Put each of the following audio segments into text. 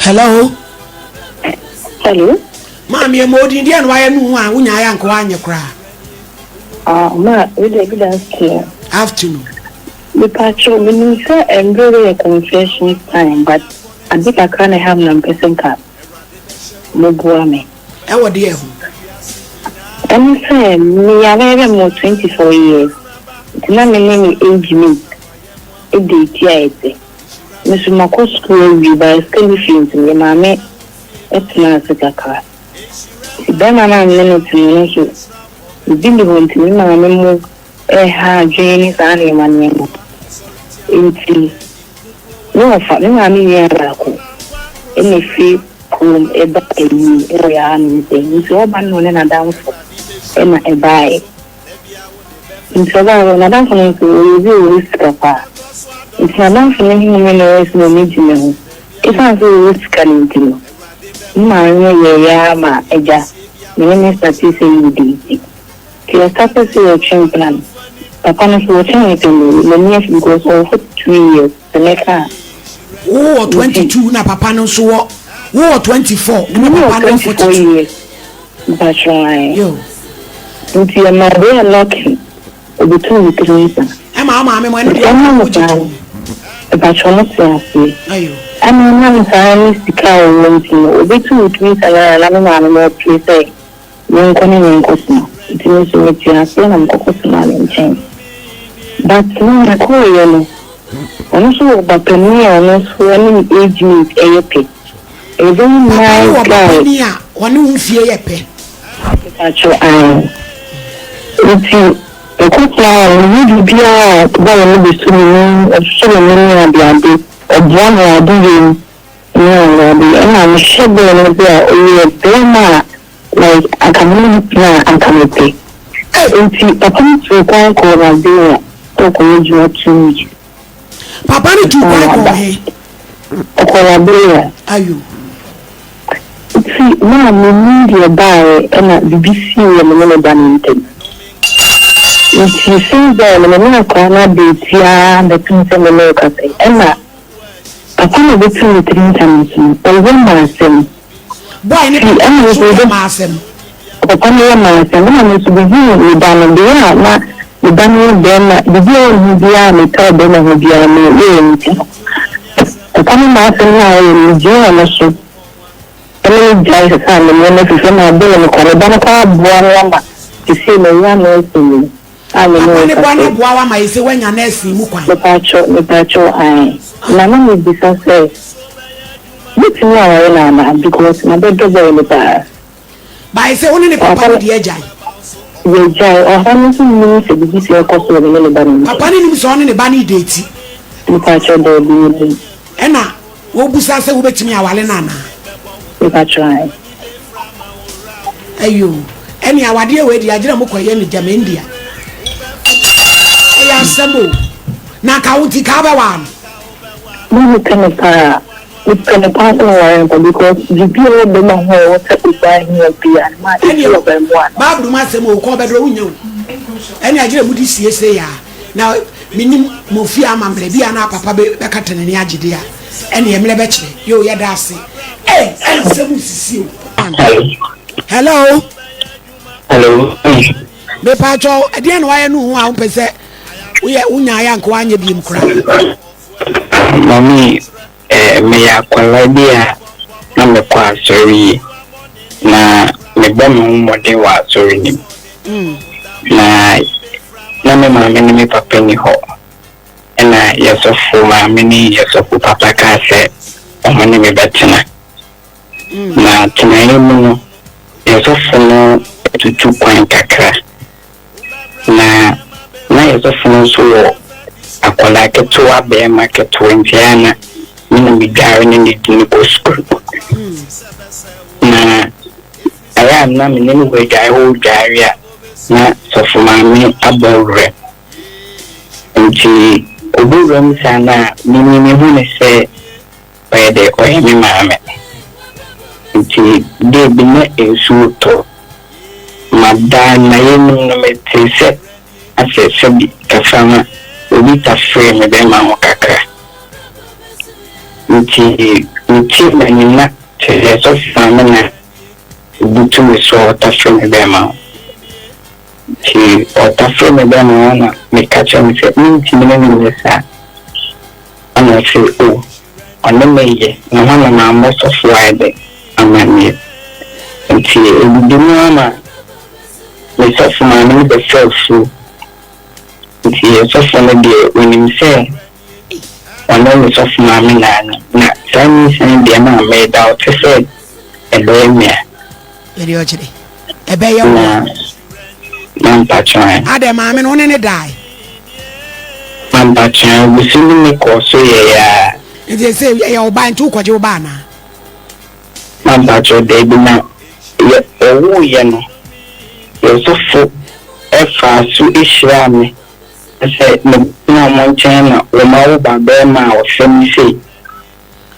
Hello. Hello. Mami emodi ndi anu aye nu a unya ya nko anye kra. Ma, we dey good afternoon. The patrol means very a confession time, but I think I can't have no person card. No boame. E wo de ehu. I'm saying me I have more 24 years. Na me name age me. E dey tiaete. Me so mako school we by school fees me mama etna sekaka. Bana na me no so. Bindi wonti me mama mo jeni sane manemo. Inti no fa me mama ya rako. Ene fi kum eba eyi e ya ni se so ba no na danfo ena ebae nso ba na danfo no so you risk papa it's na danfo no himu no is no need me if so risk kan ntino ma ye ya ma eja me ne stati say you dey ki start say your train plan papa no so train it no me because for 2 years the next 22 na papa no so 24 no papa no 44 years that's right yo nti na dey lucky between the three mama me mo ndi but you not say ayo I'm not saying sika o wonti o between the three na me mama no play say yen kono yen kono nti no so ti ase na mko kono na nchen but no na ko ye no ono so ba peni ono so any age meet eyepe e don na peni a woni unfie yepe acho nti ekopla ni bia ba no be so ni so ni na biade odia na adie no na me shebe no bia o bema like akamuni na akamete nti papa ni ko na bia to ko ju atu papa ni tu ko he ko na bia ayo see na me media bae na BBC we no baninte nti sinda me na ko na betia da tinse me no ka sai na papa no betu tinse me o we ma sem boy ni ma sem papa no ma sem na me so be ni dan de na ni dan de na de ni dia me ta de na dia me nti papa no ma sem na ni je na so ele jai sa me no se na de no ko ba ka bua na ti se me ya no se ani no bwana bua wa ma ise wanya na esi mu kwan me pacho ai na na me bisa se bitini wa na because na be do be pa ba ise woni ni papa no de jai ye jai o ha no ni se bi se ko so le ba ni papa ni so ni ba ni date me pacho do bi ena wo busa se wo betimi awale na na me pacho ai ayo eni awade we di agire mo koye ni jama India ya sebo na kaunti ka ba wa mo kan pa no because the people be no ho what is by here bia ma e lo be mo babru ma se mo ko be do unyo eni agire mu di siese ya na minim mo fi amamre bia na papa be katene ni agide ya eni emle be kire yo ya da ase se mu sisi hello me pacho e dia no aye no hu a pese unya ya nko anye bi mkra mami me ya kwala bia na me kwa sorry na me ba me mode wa sorry ni na me mama ni me papa ni ho na yesofu mama ni yesofu papa ka se o mani me betina na tinayi mu yesofu no tutu kwan kakra na yesofu so akola ketua be market 20 ana mina bidare ni dini ko school na aya na me ni we dai ho daria na sofu mami abore nti oburam sana mimi hu ne se by the oyemi mame nti de bi na ensu to madana yenu no metese ase bi kafama obi ta frame be ma mo kakra nti team and not to of family. Butu so otafro me bema ti otafro me bema na me catch me say nti me me sa ana say o ona meye na wana na most of wide amani nti ebudumu ama me so fuma me be self nti so fuma de when him say ona me so fuma me na sani de na me da o say elo me Eri ochire. Ebe ye wo. Mamba chan. Ade maame no ne dai. Mamba chan busini me ko so ye ya. Eze say ye oba ntu kwaje oba na. Mamba cho de bi na ye owu ye no. Ye so fo efa su ishira me. Say no mo chan na o ma wo ba be ma o femi sei.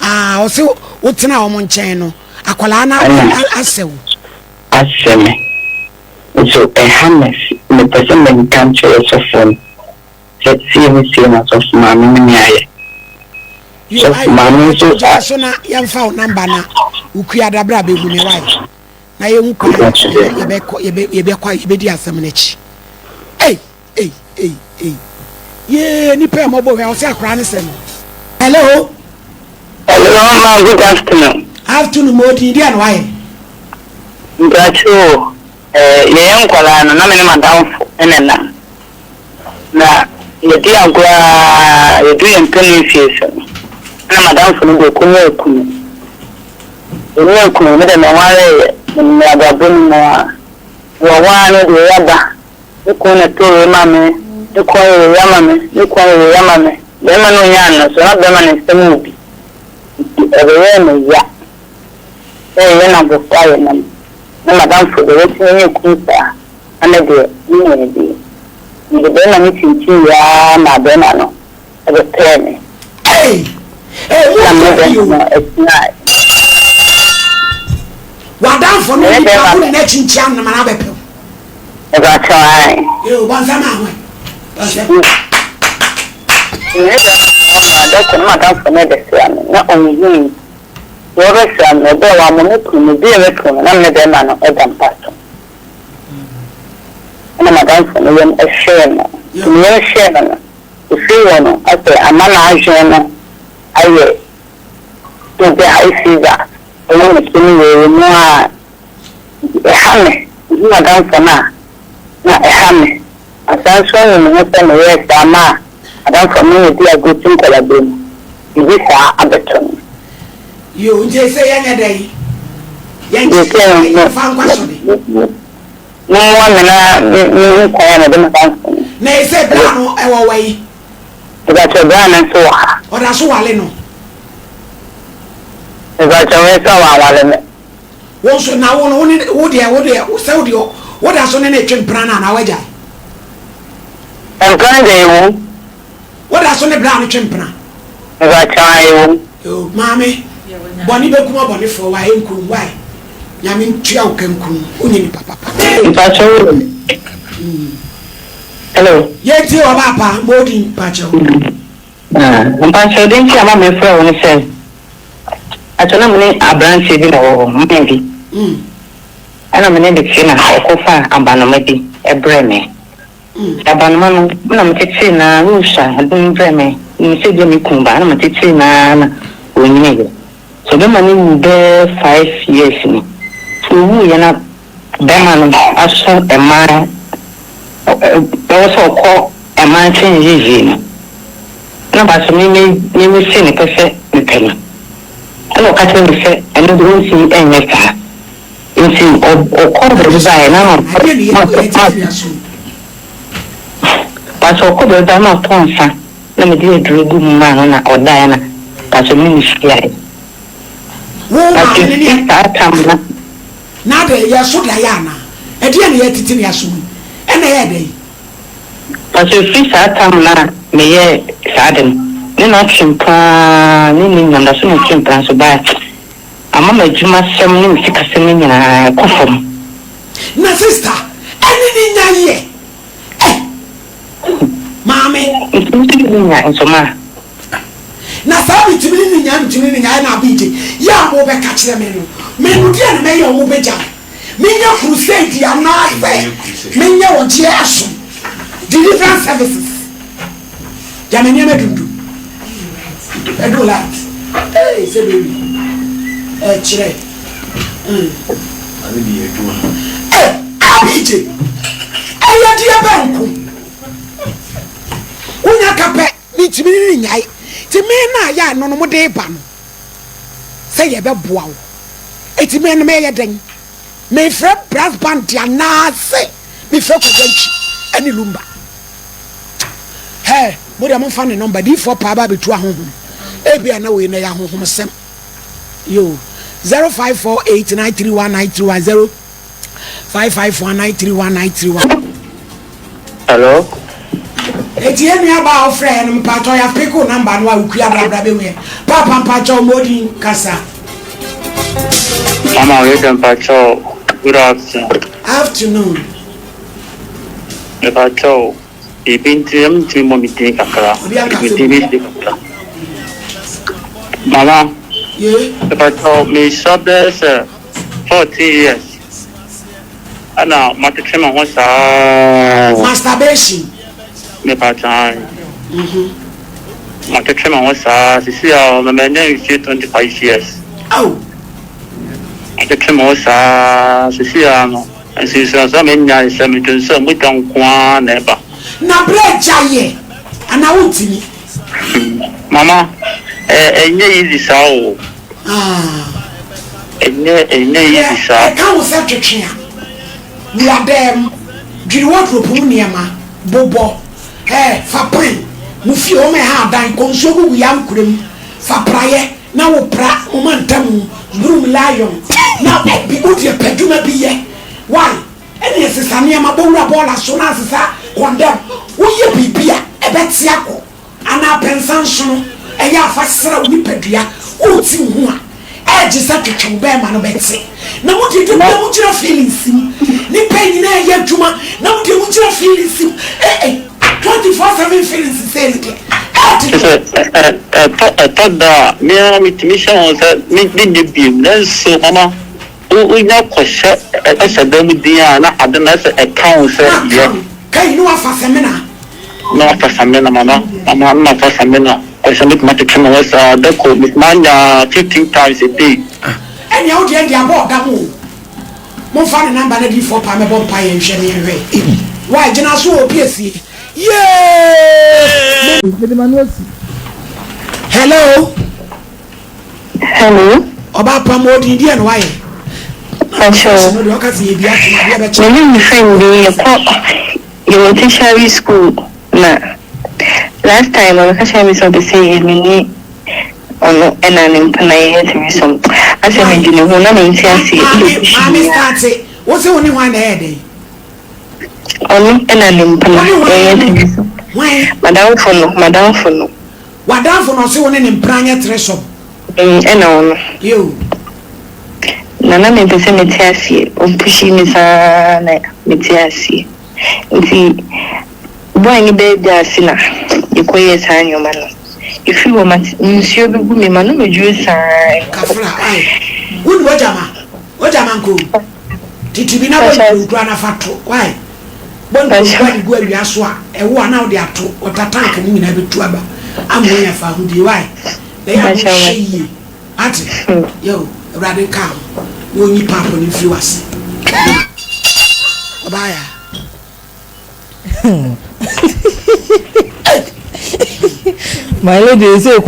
Ah, o se o tena o mo nchen no. Akwala na asew. Aseme. So a harness the person when come to a phone. Let's see me see na so mama me aye. So mama so na yamfa number na ukua dabra be hu me wai. Na ye hu kwa ye be kwa ye be di asem na chi. Hey. Ye ni pe mo bo we o se akra ne sem. Hello. Hello, ma, good afternoon. Afternoon mo di an why? Ngacho ye nkwala no na me madamfo enena na ye di agwa ye du yempeni fieso na madamfo no go kunye kunu me de nware me agabon mo wo wa no de yaba ko na to mame ko ye yamame be ma no nya no so na be ma ne semu bi ebe me ya ye na go fire na madam for the waiting kunta ana de ni de na mi tinti ya na be na no e be tene Wadam for no ni ka na chinchi am na mana be pe e ba try yo ban sama ho da ko madam for na de se na onyi Yoresa me be wa mo ne kunu bi e kunu na me be ma no e dam pato. Na madam fo no yem e share no. Ni share no. Ifi wono ate amana aje no. Aye. To be high fever. O mo kini we mo a e hame. Ni madam fo na e hame. Asan so no mo pe no yes ama. Madam fo no di agotin kola be. Ibi sa abeton. Yo nje se yanya dai yanya fan kwa so de no one na kwa na de ma na ese bla no e wo wai ba to bra na so ha o da so wale no e ba to we so wale me wo so na wo de wo se wo da so ne na twem prana na waja en kan de wo da so ne bra no twem prana e ba cha yo mame boni be kuma boni fo wa enkun wai nyame ntua o kankun onye ni papa pacho hello ye ti o papa modi pacho pacho den ti ama me fro woni se atona mene abranche bi na wo mbi ana mene de kina okofa abanoma bi ebreme abanoma no na mtete na rusha adun breme ni se de mi kumba na mtete na onye so the money will be 5 years ni so we yana be man aso e man also call e man tin yiyi ni na ba so ni se ni pese ni tena ano ka tin se eno do si enye ka nti o ko do ba na no pa so ko do da na tonsa na me di drugu ma na oda na pa so ni shia wo ma ne ne na de ya so da ya na e de ne ya titi ne ya so e na ya de paso fi sa tam na me ye sa dem ne na chimpa ni na so ne chimpa so ba ama ma juma sem ni fika sem ni na kofom na sister eni ni nya ye mame ni nya nsoma na saa bitimi ni nya na abije ya mo be ka kire me no me no dia na me ye wo be ja me nya crusade ya na ife me nya wo je aso deliverance services ya me nya me dundu edo la se baby kire ani bi eduma abije ya dia banku unya kape bitimi ni nya ti me na ya no no mo de ba no say ye be boa wo eti me no me ye den me fra brass band ya na se me fra ko ganchi ani lumba he mo de mo fa ne number di for pa ba betu ahohom e bia na we na ya ahohom sem yo 0548931931 0551931931 hello eti enu aba ofre no mpato ya pick number no akua brabra be we papa mpacho modi kasa mama we dem pacho good afternoon le pacho e bintim ti mo meeting kakra mama ye le pacho me sabes 40 years ana matchema wasa masturbation me pacho matchema wasa sisi ya mamenye 25 years oh matchema wasa sisi ya no sisi sa menya se me tunso mu tonkwa na ba na brecha ye ana utini mama enye easy sao enye easy sao ka wo se twetwe a we are them dwiri wardrobe mu niema bobo fa pen mu fi o me ha dan konso gu ya nkurem fa praye na wo pra o mantam brum lion na bi o de peduma bi ye why ene sesa niema bo wura bola so na sesa condemn wo ye bibia e betia ko ana pensan so no e ya fa sra wo nipadua o ti hu a e je sa twetwe be ma no beti na mo di do mo jira feelings ni pain na ye adwuma na mo di mo jira feelings 24/7 feelings say it tada me mission was me bi so mama o nya kwhye asadam dia na adana account say ye kai no afa semina mama na afa semina kwhye me matchema was the call with manya 15 times a day and you dey dia board da mo fa na number na di for pa me bon pa ye hwe ne hwe why jina so o piesie yeah hello oba pamodi dia no why Pacho. no do ka se bia bia be My name is friend you were tertiary school na last time I was me so to say me ono enanim pana ye some ase me dine ho na me ntiase mami start wo se woni wan na e dey ono enanim pana ye some madam fono wadam fono se woni ne mpranya tresom ena ono yo nana me pese me tiase o pushi me sa na me tiase nti boy ni baby asina ikoye sa nyoma no if you want monsieur be gu me ma no me dwe sa kafra ai good wajama nko titibi na bo kura na fato why bon ko kwani gu awia so a ewo ana wo de ato otatank ni nyina betu aba amonya fa hu di why they are she ati yo brother kam no nyi papo ni fi wase obaya my lady say